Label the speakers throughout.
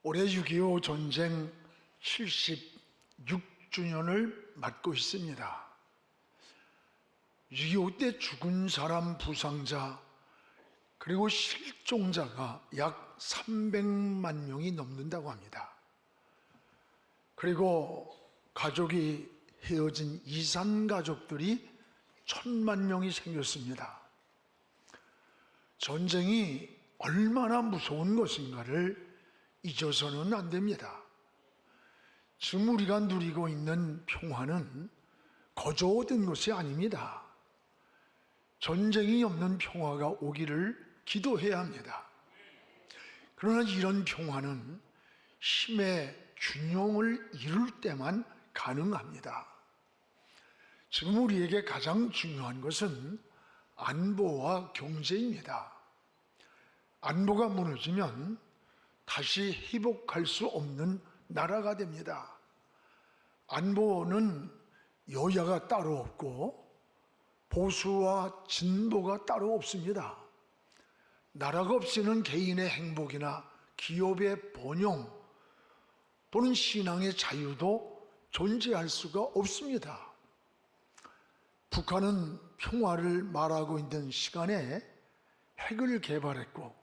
Speaker 1: 올해 6.25 전쟁 76주년을 맞고 있습니다. 6.25 때 죽은 사람, 부상자, 그리고 실종자가 약 300만 명이 넘는다고 합니다. 그리고 가족이 헤어진 이산 가족들이 1000만 명이 생겼습니다. 전쟁이 얼마나 무서운 것인가를 잊어서는 안 됩니다. 지금 우리가 누리고 있는 평화는 거저 얻은 것이 아닙니다. 전쟁이 없는 평화가 오기를 기도해야 합니다. 그러나 이런 평화는 힘의 균형을 이룰 때만 가능합니다. 지금 우리에게 가장 중요한 것은 안보와 경제입니다. 안보가 무너지면 다시 회복할 수 없는 나라가 됩니다. 안보는 여야가 따로 없고 보수와 진보가 따로 없습니다. 나라가 없이는 개인의 행복이나 기업의 번영 또는 신앙의 자유도 존재할 수가 없습니다. 북한은 평화를 말하고 있는 시간에 핵을 개발했고,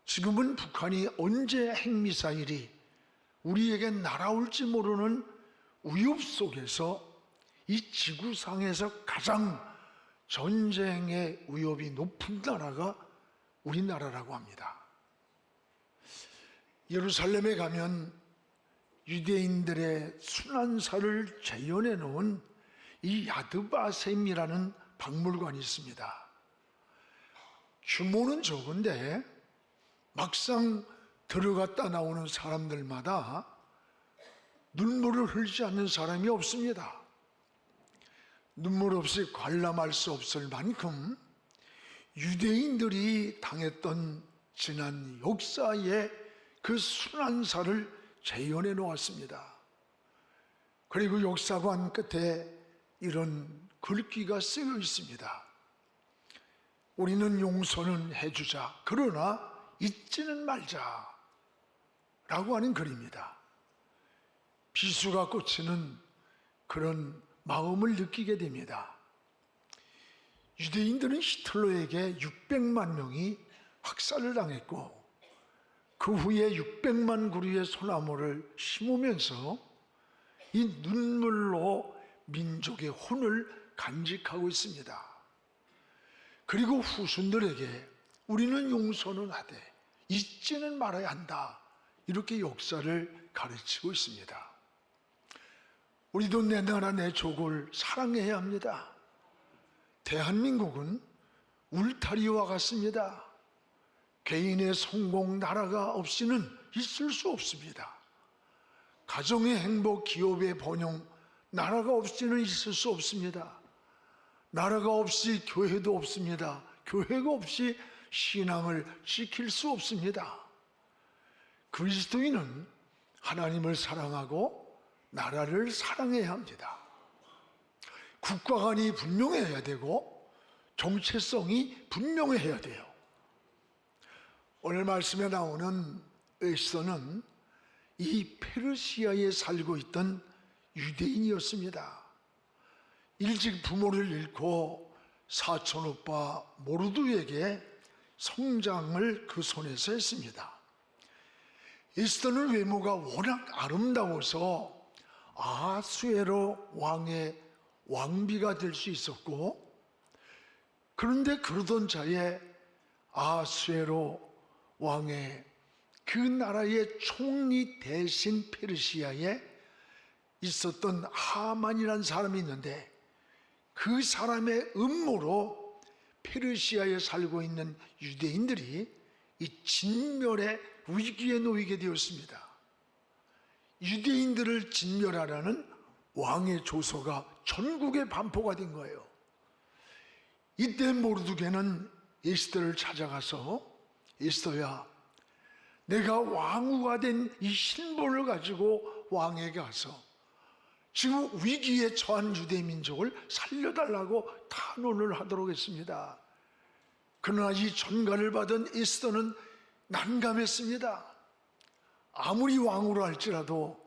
Speaker 1: 지금은 북한이 언제 핵미사일이 우리에게 날아올지 모르는 위협 속에서 이 지구상에서 가장 전쟁의 위협이 높은 나라가 우리나라라고 합니다. 예루살렘에 가면 유대인들의 순환사를 재현해 놓은 이 야드바셈이라는 박물관이 있습니다. 규모는 적은데 막상 들어갔다 나오는 사람들마다 눈물을 흘리지 않는 사람이 없습니다. 눈물 없이 관람할 수 없을 만큼 유대인들이 당했던 지난 역사의 그 순환사를 재현해 놓았습니다. 그리고 역사관 끝에 이런 글귀가 쓰여 있습니다. 우리는 용서는 해주자, 그러나 잊지는 말자 라고 하는 글입니다. 비수가 꽂히는 그런 마음을 느끼게 됩니다. 유대인들은 히틀러에게 600만 명이 학살을 당했고, 그 후에 600만 그루의 소나무를 심으면서 이 눈물로 민족의 혼을 간직하고 있습니다. 그리고 후손들에게 우리는 용서는 하되 잊지는 말아야 한다, 이렇게 역사를 가르치고 있습니다. 우리도 내 나라 내 족을 사랑해야 합니다. 대한민국은 울타리와 같습니다. 개인의 성공, 나라가 없이는 있을 수 없습니다. 가정의 행복, 기업의 번영, 나라가 없이는 있을 수 없습니다. 나라가 없이 교회도 없습니다. 교회가 없이 신앙을 지킬 수 없습니다. 그리스도인은 하나님을 사랑하고 나라를 사랑해야 합니다. 국가관이 분명해야 되고 정체성이 분명해야 돼요. 오늘 말씀에 나오는 에스더는 이 페르시아에 살고 있던 유대인이었습니다. 일찍 부모를 잃고 사촌 오빠 모르드에게 성장을 그 손에서 했습니다. 에스더는 외모가 워낙 아름다워서 아수에로 왕의 왕비가 될 수 있었고, 그런데 그러던 차에 아수에로 왕의 그 나라의 총리 대신 페르시아에 있었던 하만이라는 사람이 있는데, 그 사람의 음모로 페르시아에 살고 있는 유대인들이 이 진멸의 위기에 놓이게 되었습니다. 유대인들을 진멸하라는 왕의 조서가 전국에 반포가 된 거예요. 이때 모르드게는 에스더를 찾아가서, 에스더야, 내가 왕후가 된 이 신분을 가지고 왕에게 가서 지금 위기에 처한 유대 민족을 살려달라고 탄원을 하도록 했습니다. 그러나 이 전가를 받은 에스더는 난감했습니다. 아무리 왕으로 할지라도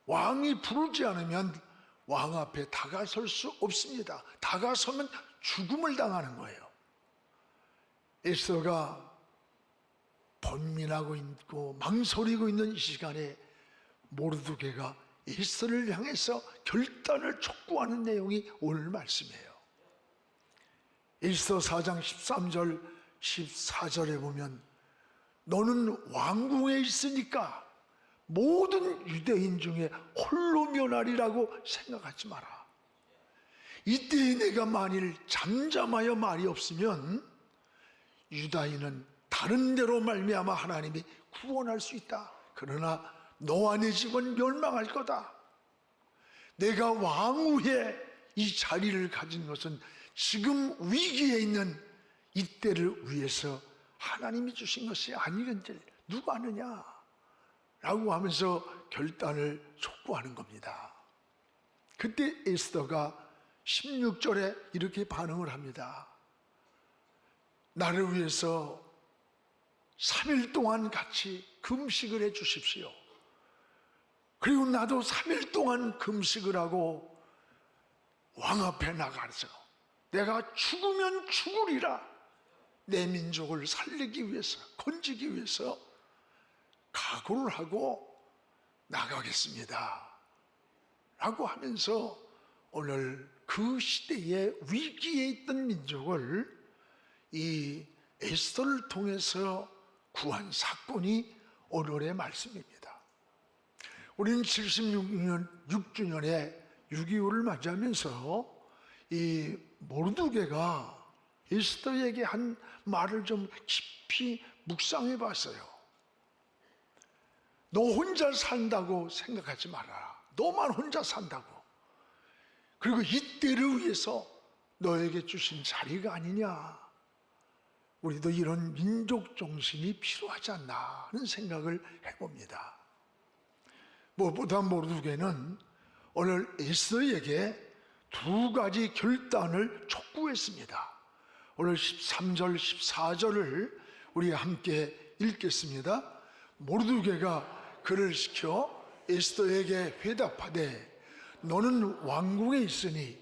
Speaker 1: 왕이 부르지 않으면 왕 앞에 다가설 수 없습니다. 다가서면 죽음을 당하는 거예요. 에스더가 번민하고 있고 망설이고 있는 이 시간에 모르드게가 에스더를 향해서 결단을 촉구하는 내용이 오늘 말씀이에요. 에스더 4장 13절 14절에 보면 너는 왕궁에 있으니까 모든 유대인 중에 홀로 면하리라고 생각하지 마라. 이때에 내가 만일 잠잠하여 말이 없으면 유다인은 다른 데로 말미암아 하나님이 구원할 수 있다. 그러나 너와 네 집은 멸망할 거다. 내가 왕후에 이 자리를 가진 것은 지금 위기에 있는 이때를 위해서 하나님이 주신 것이 아니건지 누가 아느냐 라고 하면서 결단을 촉구하는 겁니다. 그때 에스더가 16절에 이렇게 반응을 합니다. 나를 위해서 3일 동안 같이 금식을 해 주십시오. 그리고 나도 3일 동안 금식을 하고 왕 앞에 나가서 내가 죽으면 죽으리라, 내 민족을 살리기 위해서, 건지기 위해서 각오를 하고 나가겠습니다 라고 하면서 오늘 그 시대의 위기에 있던 민족을 이 에스더를 통해서 구한 사건이 오늘의 말씀입니다. 우리는 76년 6주년에 6.25를 맞이하면서 이 모르드게가 에스더에게 한 말을 좀 깊이 묵상해 봤어요. 너 혼자 산다고 생각하지 마라. 너만 혼자 산다고. 그리고 이때를 위해서 너에게 주신 자리가 아니냐. 우리도 이런 민족 정신이 필요하지 않나 하는 생각을 해봅니다. 무엇보다 모르드게는 오늘 에스더에게 두 가지 결단을 촉구했습니다. 오늘 13절, 14절을 우리 함께 읽겠습니다. 모르드게가 그를 시켜 에스더에게 회답하되 너는 왕궁에 있으니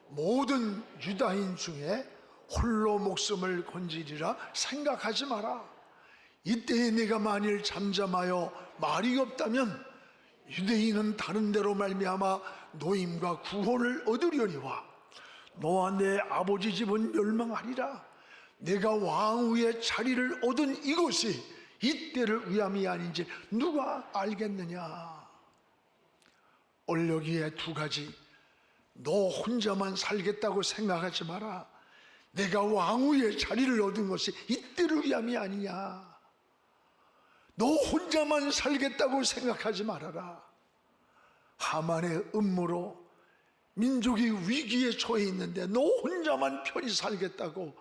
Speaker 1: 모든 유다인 중에 홀로 목숨을 건지리라 생각하지 마라. 이때에 네가 만일 잠잠하여 말이 없다면 유대인은 다른 데로 말미암아 노임과 구원을 얻으려니와 너와 내 아버지 집은 멸망하리라. 내가 왕후의 자리를 얻은 이곳이 이때를 위함이 아닌지 누가 알겠느냐. 오늘 여기에 두 가지, 너 혼자만 살겠다고 생각하지 마라. 내가 왕후의 자리를 얻은 것이 이때를 위함이 아니냐. 너 혼자만 살겠다고 생각하지 말아라. 하만의 음모로 민족이 위기에 처해 있는데 너 혼자만 편히 살겠다고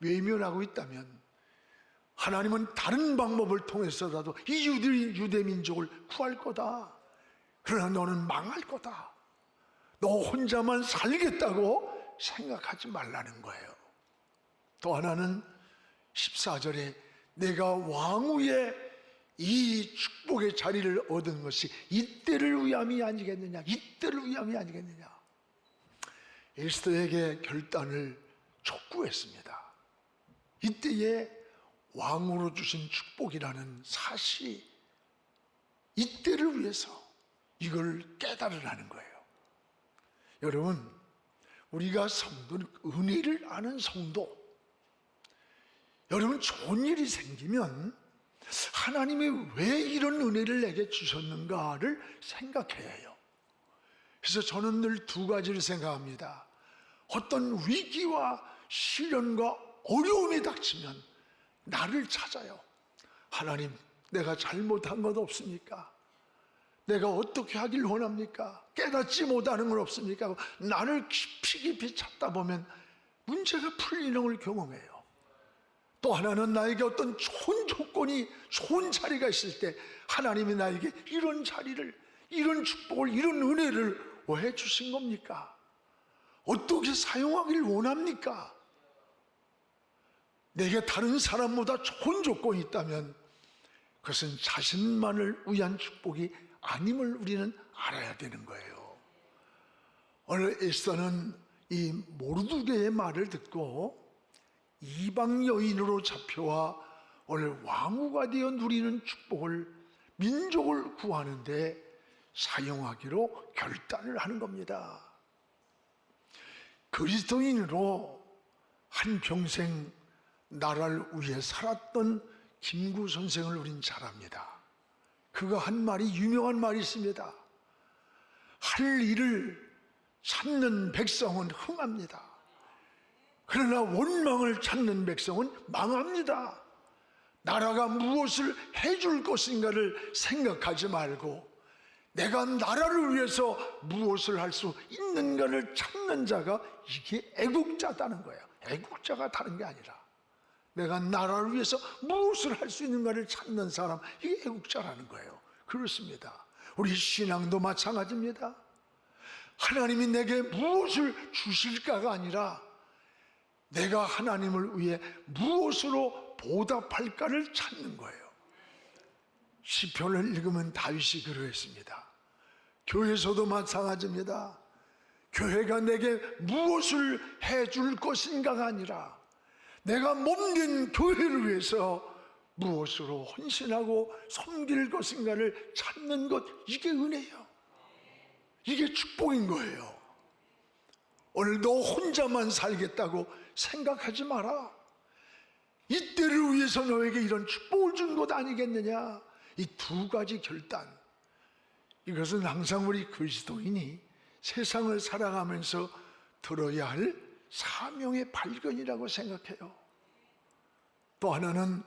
Speaker 1: 외면하고 있다면 하나님은 다른 방법을 통해서라도 이 유대 민족을 구할 거다. 그러나 너는 망할 거다. 너 혼자만 살겠다고 생각하지 말라는 거예요. 또 하나는 14절에 내가 왕후의 이 축복의 자리를 얻은 것이 이때를 위함이 아니겠느냐. 이때를 위함이 아니겠느냐. 에스더에게 결단을 촉구했습니다. 이때에 왕으로 주신 축복이라는 사실이 이때를 위해서 이걸 깨달으라는 거예요. 여러분, 우리가 성도는 은혜를 아는 성도, 여러분 좋은 일이 생기면 하나님이 왜 이런 은혜를 내게 주셨는가를 생각해야 해요. 그래서 저는 늘 두 가지를 생각합니다. 어떤 위기와 시련과 어려움이 닥치면 나를 찾아요. 하나님, 내가 잘못한 것 없습니까? 내가 어떻게 하길 원합니까? 깨닫지 못하는 건 없습니까? 나를 깊이 찾다 보면 문제가 풀리는 걸 경험해요. 또 하나는 나에게 어떤 좋은 조건이, 좋은 자리가 있을 때 하나님이 나에게 이런 자리를, 이런 축복을, 이런 은혜를 왜 주신 겁니까? 어떻게 사용하길 원합니까? 내게 다른 사람보다 좋은 조건이 있다면 그것은 자신만을 위한 축복이 아님을 우리는 알아야 되는 거예요. 오늘 에스더는 이 모르드게의 말을 듣고 이방 여인으로 잡혀와 오늘 왕후가 되어 누리는 축복을, 민족을 구하는데 사용하기로 결단을 하는 겁니다. 그리스도인으로 한평생 나라를 위해 살았던 김구 선생을 우린 잘 압니다. 그가 한 말이, 유명한 말이 있습니다. 할 일을 찾는 백성은 흥합니다. 그러나 원망을 찾는 백성은 망합니다. 나라가 무엇을 해줄 것인가를 생각하지 말고 내가 나라를 위해서 무엇을 할 수 있는가를 찾는 자가, 이게 애국자다는 거예요. 애국자가 다른 게 아니라 내가 나라를 위해서 무엇을 할 수 있는가를 찾는 사람, 이게 애국자라는 거예요. 그렇습니다. 우리 신앙도 마찬가지입니다. 하나님이 내게 무엇을 주실까가 아니라 내가 하나님을 위해 무엇으로 보답할까를 찾는 거예요. 시편을 읽으면 다윗이 그러했습니다. 교회에서도 마찬가지입니다. 교회가 내게 무엇을 해줄 것인가가 아니라 내가 몸된 교회를 위해서 무엇으로 헌신하고 섬길 것인가를 찾는 것, 이게 은혜예요. 이게 축복인 거예요. 오늘 너 혼자만 살겠다고 생각하지 마라. 이때를 위해서 너에게 이런 축복을 준 것 아니겠느냐. 이 두 가지 결단, 이것은 항상 우리 그리스도인이 세상을 살아가면서 들어야 할 사명의 발견이라고 생각해요. 또 하나는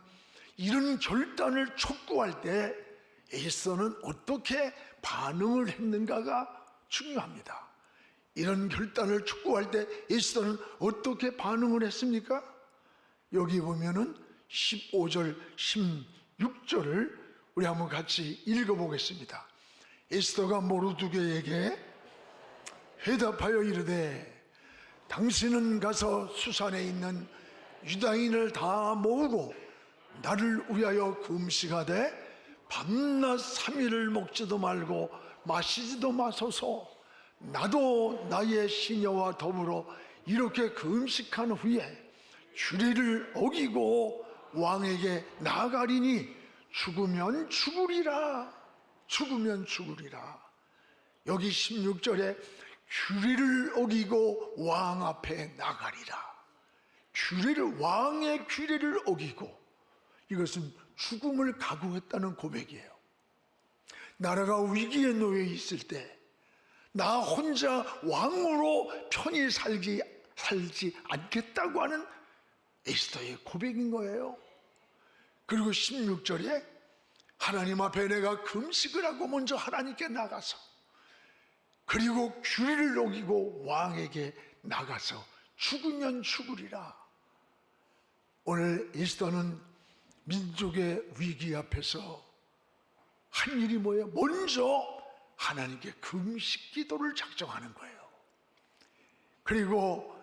Speaker 1: 이런 결단을 촉구할 때 에스더는 어떻게 반응을 했는가가 중요합니다. 이런 결단을 촉구할 때 에스더는 어떻게 반응을 했습니까? 여기 보면은 15절, 16절을 우리 한번 같이 읽어보겠습니다. 에스더가 모르드게에게 회답하여 이르되 당신은 가서 수산에 있는 유다인을 다 모으고 나를 위하여 금식하되 밤낮 3일을 먹지도 말고 마시지도 마소서. 나도 나의 시녀와 더불어 이렇게 금식한 후에 규례를 어기고 왕에게 나아가리니 죽으면 죽으리라. 죽으면 죽으리라. 여기 16절에 규례를 어기고 왕 앞에 나가리라. 규례를, 왕의 규례를 어기고, 이것은 죽음을 각오했다는 고백이에요. 나라가 위기에 놓여 있을 때 나 혼자 왕으로 편히 살지 않겠다고 하는 에스더의 고백인 거예요. 그리고 16절에 하나님 앞에 내가 금식을 하고 먼저 하나님께 나가서, 그리고 규례를 어기고 왕에게 나가서 죽으면 죽으리라. 오늘 에스더는 민족의 위기 앞에서 한 일이 뭐예요? 먼저 하나님께 금식 기도를 작정하는 거예요. 그리고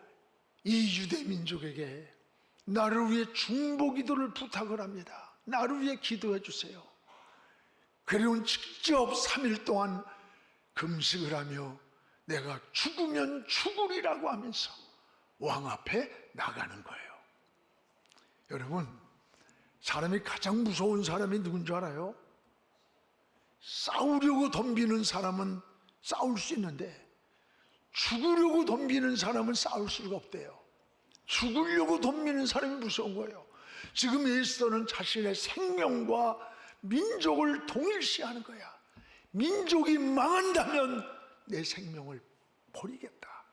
Speaker 1: 이 유대 민족에게 나를 위해 중보 기도를 부탁을 합니다. 나를 위해 기도해 주세요. 그리고 직접 3일 동안 금식을 하며 내가 죽으면 죽으리라고 하면서 왕 앞에 나가는 거예요. 여러분, 사람이 가장 무서운 사람이 누군 줄 알아요? 싸우려고 덤비는 사람은 싸울 수 있는데 죽으려고 덤비는 사람은 싸울 수가 없대요. 죽으려고 덤비는 사람이 무서운 거예요. 지금 에스더는 자신의 생명과 민족을 동일시하는 거야. 민족이 망한다면 내 생명을 버리겠다.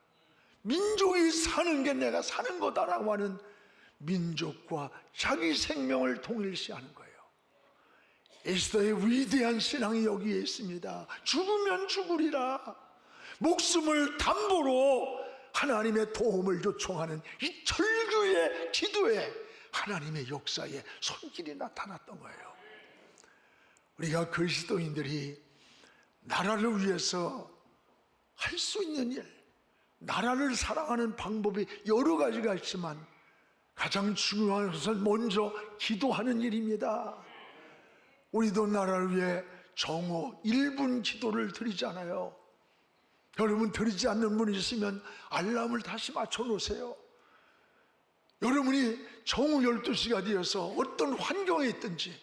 Speaker 1: 민족이 사는 게 내가 사는 거다라고 하는 민족과 자기 생명을 동일시하는 거예요. 에스더의 위대한 신앙이 여기에 있습니다. 죽으면 죽으리라. 목숨을 담보로 하나님의 도움을 요청하는 이 철규의 기도에 하나님의 역사에 손길이 나타났던 거예요. 우리가 그리스도인들이 나라를 위해서 할 수 있는 일, 나라를 사랑하는 방법이 여러 가지가 있지만 가장 중요한 것은 먼저 기도하는 일입니다. 우리도 나라를 위해 정오 1분 기도를 드리잖아요. 여러분 드리지 않는 분이 있으면 알람을 다시 맞춰 놓으세요. 여러분이 정오 12시가 되어서 어떤 환경에 있든지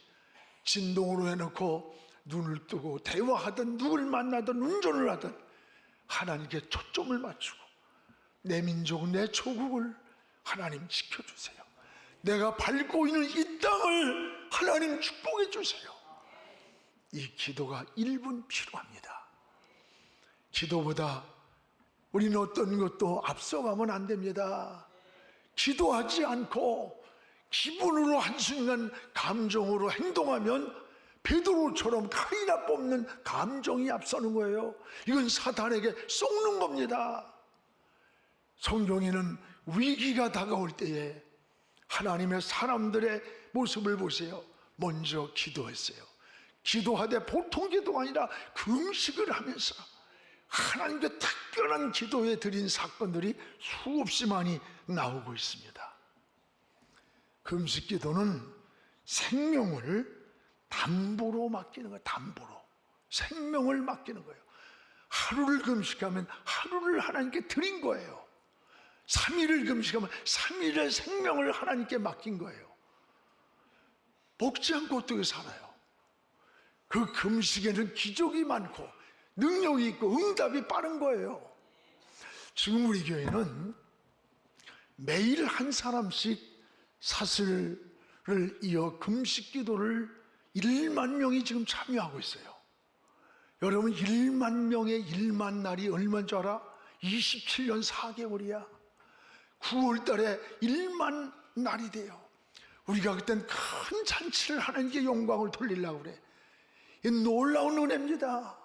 Speaker 1: 진동으로 해놓고 눈을 뜨고 대화하든 누굴 만나든 운전을 하든 하나님께 초점을 맞추고 내 민족, 내 조국을 하나님 지켜주세요. 내가 밟고 있는 이 땅을 하나님 축복해 주세요. 이 기도가 1분 필요합니다. 기도보다 우리는 어떤 것도 앞서가면 안 됩니다. 기도하지 않고 기분으로 한순간 감정으로 행동하면 베드로처럼 칼이나 뽑는 감정이 앞서는 거예요. 이건 사탄에게 속는 겁니다. 성경에는 위기가 다가올 때에 하나님의 사람들의 모습을 보세요. 먼저 기도했어요. 기도하되 보통 기도가 아니라 금식을 하면서 하나님께 특별한 기도에 드린 사건들이 수없이 많이 나오고 있습니다. 금식 기도는 생명을 담보로 맡기는 거예요. 담보로 생명을 맡기는 거예요. 하루를 금식하면 하루를 하나님께 드린 거예요. 3일을 금식하면 3일의 생명을 하나님께 맡긴 거예요. 먹지 않고 어떻게 살아요? 그 금식에는 기적이 많고 능력이 있고 응답이 빠른 거예요. 지금 우리 교회는 매일 한 사람씩 사슬을 이어 금식 기도를 1만 명이 지금 참여하고 있어요. 여러분 1만 명의 1만 날이 얼마인 줄 알아? 27년 4개월이야 9월 달에 1만 날이 돼요. 우리가 그땐 큰 잔치를 하나님께 영광을 돌리려고 그래. 이 놀라운 은혜입니다.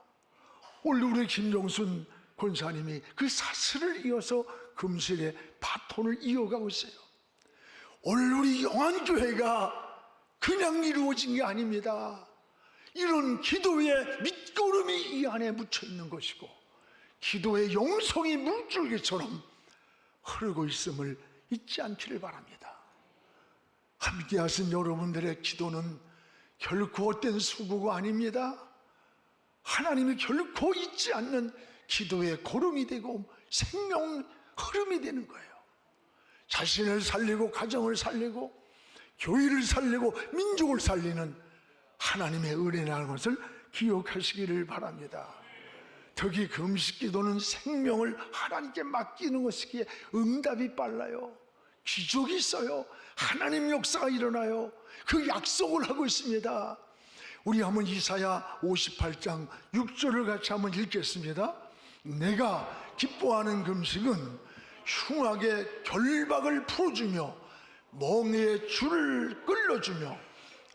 Speaker 1: 오늘 우리 김종순 권사님이 그 사슬을 이어서 금식의 바톤을 이어가고 있어요. 오늘 우리 영안교회가 그냥 이루어진 게 아닙니다. 이런 기도의 밑거름이 이 안에 묻혀 있는 것이고 기도의 영성이 물줄기처럼 흐르고 있음을 잊지 않기를 바랍니다. 함께 하신 여러분들의 기도는 결코 헛된 수고가 아닙니다. 하나님이 결코 잊지 않는 기도의 고름이 되고 생명 흐름이 되는 거예요. 자신을 살리고 가정을 살리고 교회를 살리고 민족을 살리는 하나님의 은혜라는 것을 기억하시기를 바랍니다. 특히 금식 기도는 생명을 하나님께 맡기는 것이기에 응답이 빨라요. 기적이 있어요. 하나님 역사가 일어나요. 그 약속을 하고 있습니다. 우리 한번 이사야 58장 6절을 같이 한번 읽겠습니다. 내가 기뻐하는 금식은 흉악의 결박을 풀어주며 멍에의 줄을 끌어주며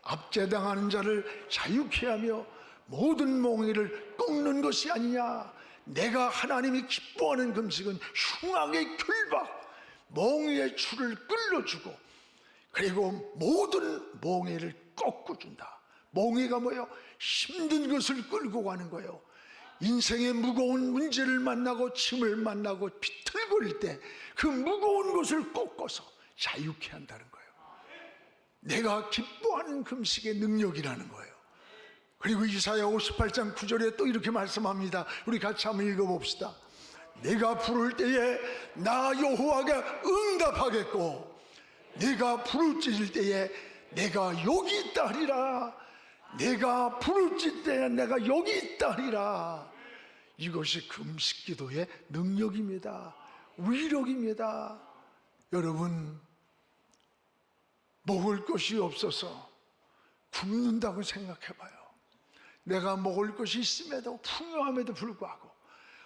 Speaker 1: 압제당하는 자를 자유케 하며 모든 멍에를 꺾는 것이 아니냐. 내가 하나님이 기뻐하는 금식은 흉악의 결박, 멍에의 줄을 끌어주고 그리고 모든 멍에를 꺾어준다. 멍에가 뭐예요? 힘든 것을 끌고 가는 거예요. 인생의 무거운 문제를 만나고 짐을 만나고 비틀거릴 때 그 무거운 것을 꺾어서 자유케 한다는 거예요. 내가 기뻐하는 금식의 능력이라는 거예요. 그리고 이사야 58장 9절에 또 이렇게 말씀합니다. 우리 같이 한번 읽어봅시다. 내가 부를 때에 나 여호와가 응답하겠고 내가 부르짖을 때에 내가 여기 있다 하리라. 내가 부르짖을 때에 내가 여기 있다 하리라. 이것이 금식 기도의 능력입니다. 위력입니다. 여러분 먹을 것이 없어서 굶는다고 생각해봐요. 내가 먹을 것이 있음에도 풍요함에도 불구하고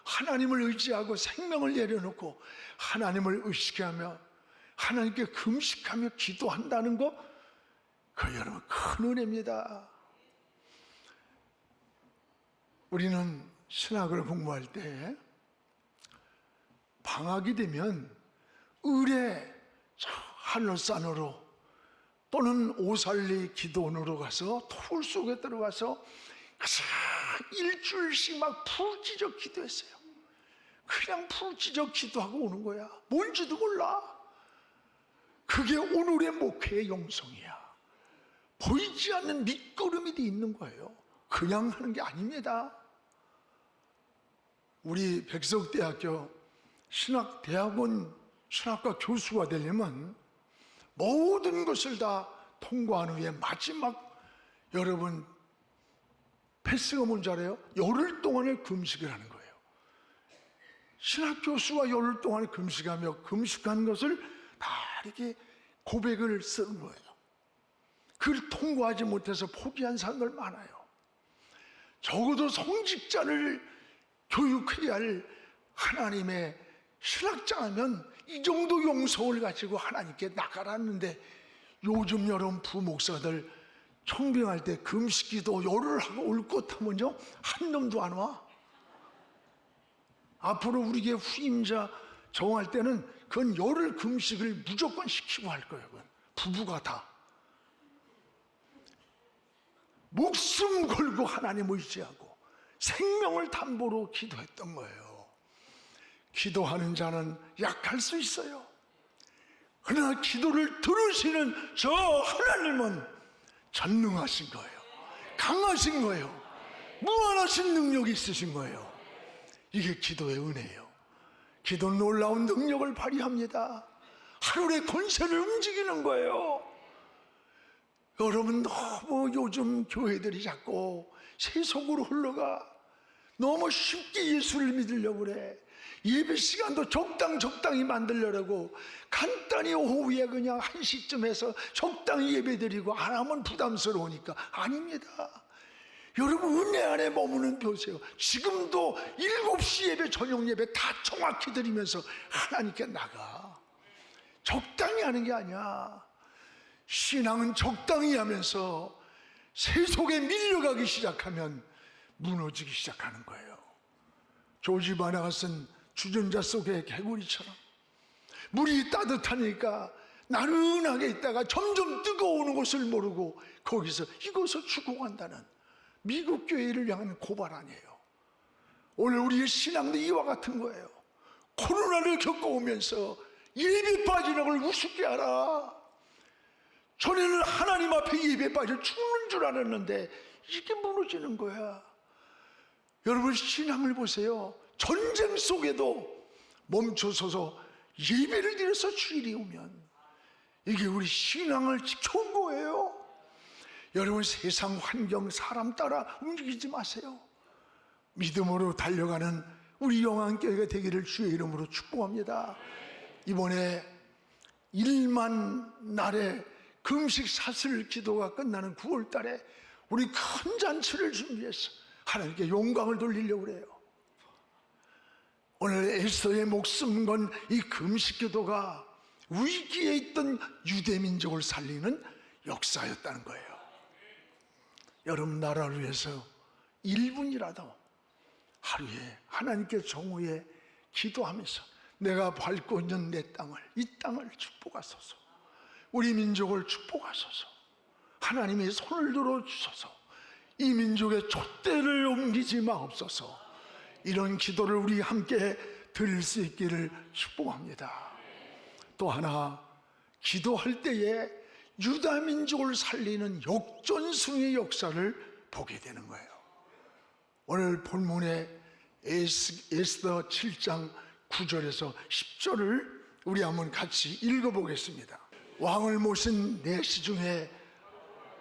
Speaker 1: 하나님을 의지하고 생명을 내려놓고 하나님을 의식하며 하나님께 금식하며 기도한다는 것, 그 여러분 큰 은혜입니다. 우리는 신학을 공부할 때 방학이 되면 을의 하늘산으로 또는 오살리 기도원으로 가서 돌 속에 들어가서 일주일씩 막 풀지적 기도했어요. 그냥 풀지적 기도하고 오는 거야. 뭔지도 몰라. 그게 오늘의 목회의 영성이야. 보이지 않는 밑거름이 돼 있는 거예요. 그냥 하는 게 아닙니다. 우리 백석대학교 신학대학원 신학과 교수가 되려면 모든 것을 다 통과한 후에 마지막, 여러분 패스가 뭔지 알아요? 열흘 동안의 금식을 하는 거예요. 신학 교수가 열흘 동안에 금식하며 금식한 것을 다 이렇게 고백을 쓰는 거예요. 그걸 통과하지 못해서 포기한 사람들 많아요. 적어도 성직자를 교육해야 할 하나님의 신학자라면 이 정도 용서를 가지고 하나님께 나가라는데, 요즘 여러분 부목사들 청빙할 때 금식기도 열흘 하고 올 것 하면요 한 놈도 안 와. 앞으로 우리에게 후임자 정할 때는 그건 열흘 금식을 무조건 시키고 할 거예요. 그건 부부가 다 목숨 걸고 하나님을 의지하고 생명을 담보로 기도했던 거예요. 기도하는 자는 약할 수 있어요. 그러나 기도를 들으시는 저 하나님은 전능하신 거예요. 강하신 거예요. 무한하신 능력이 있으신 거예요. 이게 기도의 은혜예요. 기도는 놀라운 능력을 발휘합니다. 하늘의 권세를 움직이는 거예요. 여러분, 너무 요즘 교회들이 자꾸 세속으로 흘러가. 너무 쉽게 예수를 믿으려고 그래. 예배 시간도 적당히 만들려고 간단히 오후에 그냥 1시쯤 해서 적당히 예배 드리고 안 하면 부담스러우니까. 아닙니다. 여러분, 은혜 안에 머무는 보세요. 지금도 7시 예배, 저녁 예배 다 정확히 드리면서 하나님께 나가. 적당히 하는 게 아니야. 신앙은 적당히 하면서 세속에 밀려가기 시작하면 무너지기 시작하는 거예요. 조지 바나가 쓴 주전자 속의 개구리처럼 물이 따뜻하니까 나른하게 있다가 점점 뜨거워오는 것을 모르고 거기서 익어서 죽어간다는 미국 교회를 향한 고발 아니에요. 오늘 우리의 신앙도 이와 같은 거예요. 코로나를 겪어오면서 예배 빠지는 걸 우습게 알아. 전에는 하나님 앞에 예배 빠져 죽는 줄 알았는데 이게 무너지는 거야. 여러분, 신앙을 보세요. 전쟁 속에도 멈춰서서 예배를 드려서 주일이 오면 이게 우리 신앙을 지켜온 거예요. 여러분, 세상 환경 사람 따라 움직이지 마세요. 믿음으로 달려가는 우리 영안교회가 되기를 주의 이름으로 축복합니다. 이번에 1만 날의 금식 사슬 기도가 끝나는 9월 달에 우리 큰 잔치를 준비해서 하나님께 영광을 돌리려고 그래요. 오늘 에스더의 목숨 건 이 금식 기도가 위기에 있던 유대 민족을 살리는 역사였다는 거예요. 여러분, 나라를 위해서 1분이라도 하루에 하나님께 정오에 기도하면서 내가 밟고 있는 내 땅을, 이 땅을 축복하소서, 우리 민족을 축복하소서, 하나님의 손을 들어주소서, 이 민족의 촛대를 옮기지 마옵소서, 이런 기도를 우리 함께 드릴 수 있기를 축복합니다. 또 하나, 기도할 때에 유다 민족을 살리는 역전승의 역사를 보게 되는 거예요. 오늘 본문의 에스더 7장 9절에서 10절을 우리 한번 같이 읽어보겠습니다. 왕을 모신 내시 중에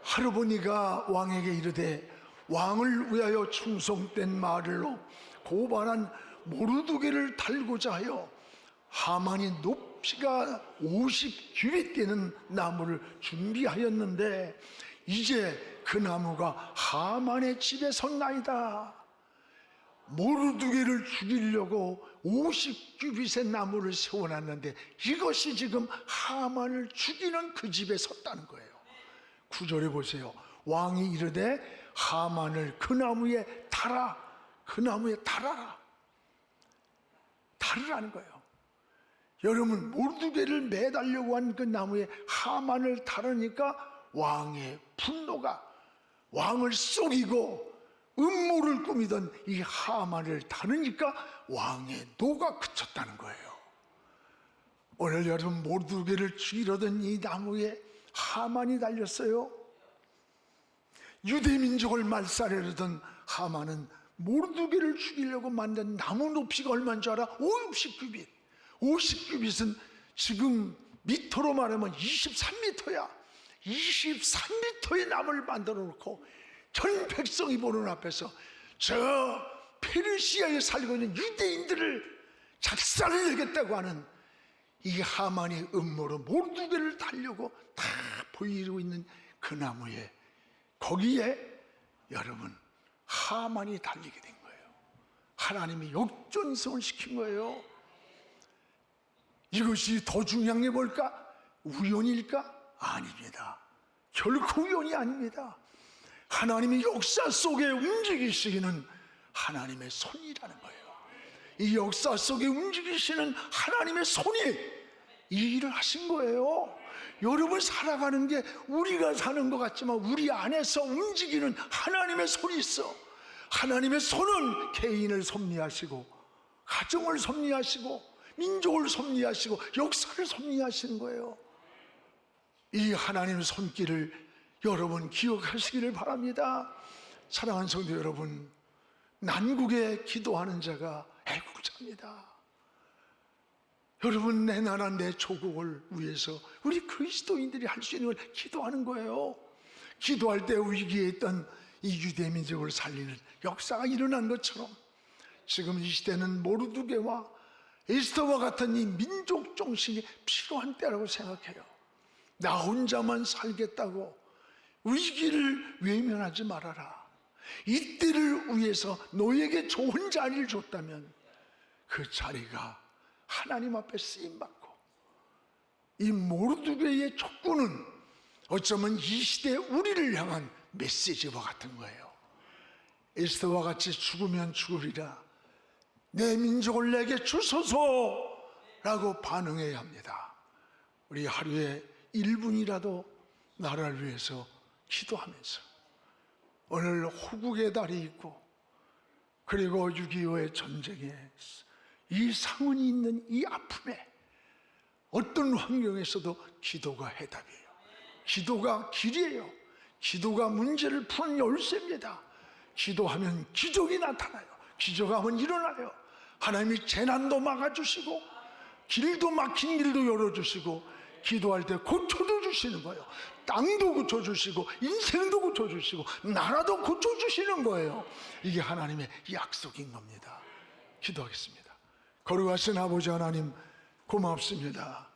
Speaker 1: 하르보니가 왕에게 이르되 왕을 위하여 충성된 말로 고발한 모르드게를 달고자 하여 하만이 높이가 50규빗 되는 나무를 준비하였는데 이제 그 나무가 하만의 집에 섰나이다. 모르드게를 죽이려고 50규빗의 나무를 세워놨는데 이것이 지금 하만을 죽이는 그 집에 섰다는 거예요. 9절에 보세요. 왕이 이르되 하만을 그 나무에 달아, 그 나무에 달아라. 달으라는 거예요. 여러분, 모르드게를 매달려고 한 그 나무에 하만을 달으니까 왕의 분노가, 왕을 속이고 음모를 꾸미던 이 하만을 다루니까 왕의 노가 그쳤다는 거예요. 오늘 여러분, 모르드게를 죽이려던 이 나무에 하만이 달렸어요. 유대 민족을 말살하려던 하만은 모르드게를 죽이려고 만든 나무 높이가 얼마인 줄 알아? 50규빗. 50규빗은 지금 미터로 말하면 23미터야. 23미터의 나무를 만들어 놓고 전 백성이 보는 앞에서 저 페르시아에 살고 있는 유대인들을 작살내겠다고 하는 이 하만의 음모로 모르드게를 달려고 다 보이고 있는 그 나무에, 거기에 여러분 하만이 달리게 된 거예요. 하나님이 역전승을 시킨 거예요. 이것이 더 중요한 게 뭘까? 우연일까? 아닙니다. 결코 우연이 아닙니다. 하나님의 역사 속에 움직이시기는 하나님의 손이라는 거예요. 이 역사 속에 움직이시는 하나님의 손이 이 일을 하신 거예요. 여러분 살아가는 게 우리가 사는 것 같지만 우리 안에서 움직이는 하나님의 손이 있어. 하나님의 손은 개인을 섭리하시고 가정을 섭리하시고 민족을 섭리하시고 역사를 섭리하시는 거예요. 이 하나님의 손길을 여러분 기억하시기를 바랍니다. 사랑하는 성도 여러분, 난국에 기도하는 자가 애국자입니다. 여러분, 내 나라 내 조국을 위해서 우리 그리스도인들이 할 수 있는 걸 기도하는 거예요. 기도할 때 위기에 있던 이 유대 민족을 살리는 역사가 일어난 것처럼 지금 이 시대는 모르드게와 에스더와 같은 이 민족 정신이 필요한 때라고 생각해요. 나 혼자만 살겠다고 위기를 외면하지 말아라. 이때를 위해서 너에게 좋은 자리를 줬다면 그 자리가 하나님 앞에 쓰임받고, 이 모르드게의 촉구는 어쩌면 이 시대 우리를 향한 메시지와 같은 거예요. 에스더와 같이 죽으면 죽으리라, 내 민족을 내게 주소서라고 반응해야 합니다. 우리 하루에 1분이라도 나라를 위해서 기도하면서, 오늘 호국의 달이 있고 그리고 6.25의 전쟁에 이 상흔이 있는 이 아픔에 어떤 환경에서도 기도가 해답이에요. 기도가 길이에요. 기도가 문제를 푸는 열쇠입니다. 기도하면 기적이 나타나요. 기적하면 일어나요. 하나님이 재난도 막아주시고 길도 막힌 길도 열어주시고 기도할 때 고쳐도 주시는 거예요. 땅도 고쳐주시고 인생도 고쳐주시고 나라도 고쳐주시는 거예요. 이게 하나님의 약속인 겁니다. 기도하겠습니다. 거룩하신 아버지 하나님, 고맙습니다.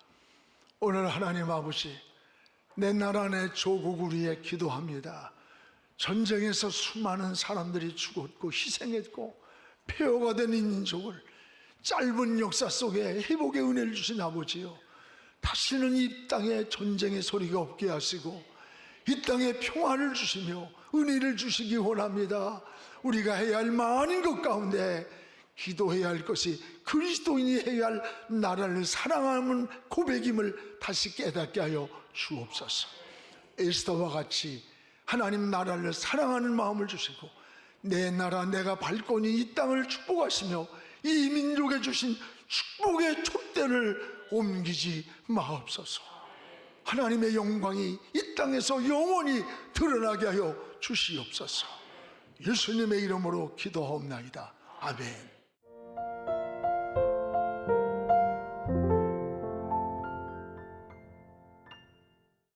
Speaker 1: 오늘 하나님 아버지, 내 나라 내 조국을 위해 기도합니다. 전쟁에서 수많은 사람들이 죽었고 희생했고 폐허가 된 이 민족을 짧은 역사 속에 회복의 은혜를 주신 아버지요, 다시는 이 땅에 전쟁의 소리가 없게 하시고 이 땅에 평화를 주시며 은혜를 주시기 원합니다. 우리가 해야 할 많은 것 가운데 기도해야 할 것이 그리스도인이 해야 할 나라를 사랑하는 고백임을 다시 깨닫게 하여 주옵소서. 에스더와 같이 하나님 나라를 사랑하는 마음을 주시고 내 나라 내가 밟고 있는 이 땅을 축복하시며 이 민족에 주신 축복의 촛대를 옮기지 마옵소서. 하나님의 영광이 이 땅에서 영원히 드러나게 하여 주시옵소서. 예수님의 이름으로 기도하옵나이다. 아멘.